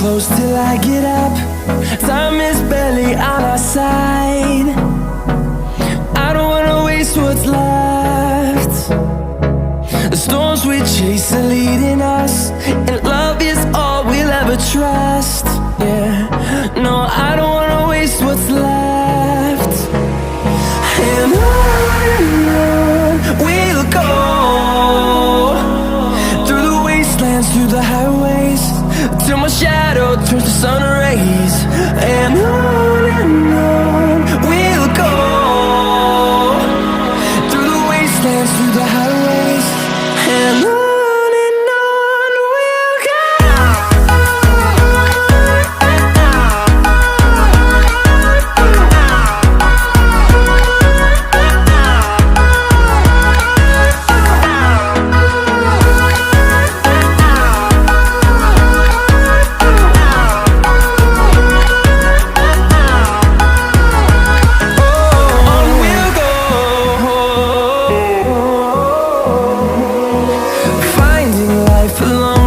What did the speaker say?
close till I get up. Time is barely on our side. I don't wanna waste what's left. The storms we chase are leading us, and love is all we'll ever trust. Yeah, no, I don't wanna waste what's left. And on we'll go, through the wastelands, through the highways, till my shadow turns to sun rays. And on we'll go, through the wastelands, through the highways, and on. Along